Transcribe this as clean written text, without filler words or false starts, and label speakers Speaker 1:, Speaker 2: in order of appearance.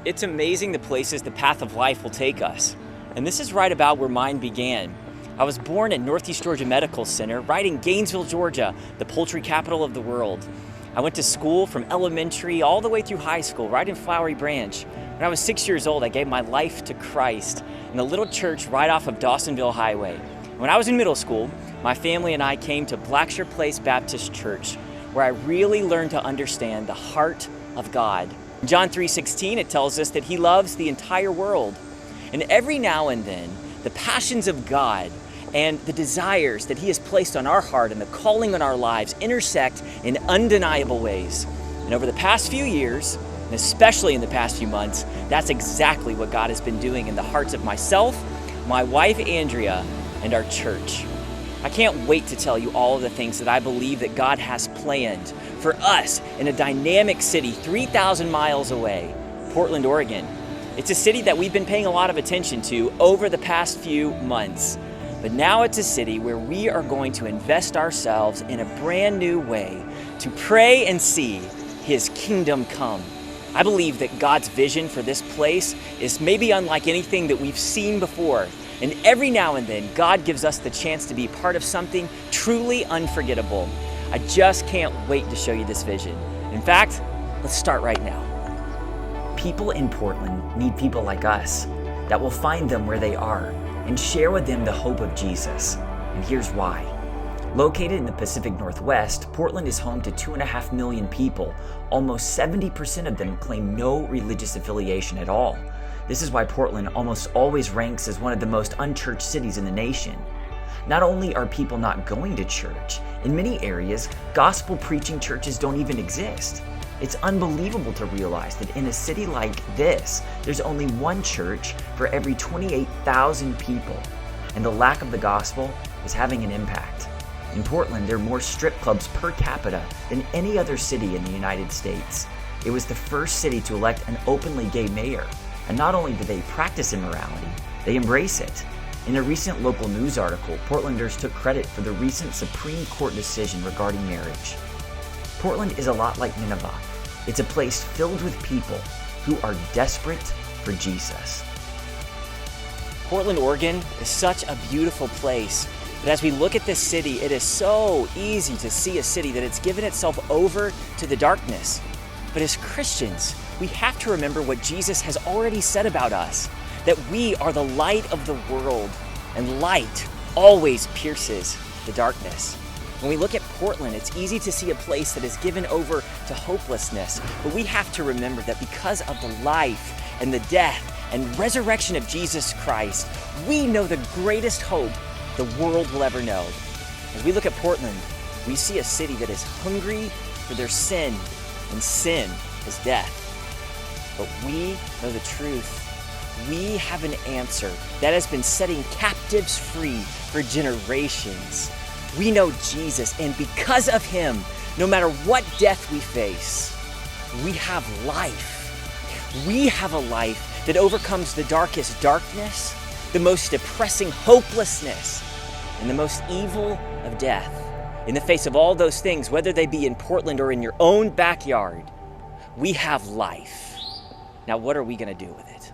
Speaker 1: It's amazing the places the path of life will take us. And this is right about where mine began. I was born at Northeast Georgia Medical Center, right in Gainesville, Georgia, the poultry capital of the world. I went to school from elementary all the way through high school, right in Flowery Branch. When I was 6 years old, I gave my life to Christ in a little church right off of Dawsonville Highway. When I was in middle school, my family and I came to Blackshear Place Baptist Church, where I really learned to understand the heart of God. In John 3:16, it tells us that He loves the entire world. And every now and then, the passions of God and the desires that He has placed on our heart and the calling on our lives intersect in undeniable ways. And over the past few years, and especially in the past few months, that's exactly what God has been doing in the hearts of myself, my wife Andrea, and our church. I can't wait to tell you all of the things that I believe that God has planned for us in a dynamic city 3,000 miles away, Portland, Oregon. It's a city that we've been paying a lot of attention to over the past few months. But now it's a city where we are going to invest ourselves in a brand new way to pray and see His kingdom come. I believe that God's vision for this place is maybe unlike anything that we've seen before. And every now and then, God gives us the chance to be part of something truly unforgettable. I just can't wait to show you this vision. In fact, let's start right now. People in Portland need people like us that will find them where they are and share with them the hope of Jesus. And here's why. Located in the Pacific Northwest, Portland is home to 2.5 million people. Almost 70% of them claim no religious affiliation at all. This is why Portland almost always ranks as one of the most unchurched cities in the nation. Not only are people not going to church, in many areas, gospel preaching churches don't even exist. It's unbelievable to realize that in a city like this, there's only one church for every 28,000 people, and the lack of the gospel is having an impact. In Portland, there are more strip clubs per capita than any other city in the United States. It was the first city to elect an openly gay mayor, and not only do they practice immorality, they embrace it. In a recent local news article, Portlanders took credit for the recent Supreme Court decision regarding marriage. Portland is a lot like Nineveh. It's a place filled with people who are desperate for Jesus. Portland, Oregon is such a beautiful place. But as we look at this city, it is so easy to see a city that it's given itself over to the darkness. But as Christians, we have to remember what Jesus has already said about us, that we are the light of the world, and light always pierces the darkness. When we look at Portland, it's easy to see a place that is given over to hopelessness, but we have to remember that because of the life and the death and resurrection of Jesus Christ, we know the greatest hope the world will ever know. As we look at Portland, we see a city that is hungry for their sin, and sin is death. But we know the truth. We have an answer that has been setting captives free for generations. We know Jesus, and because of Him, no matter what death we face, we have life. We have a life that overcomes the darkest darkness, the most depressing hopelessness, and the most evil of death. In the face of all those things, whether they be in Portland or in your own backyard, we have life. Now, what are we going to do with it?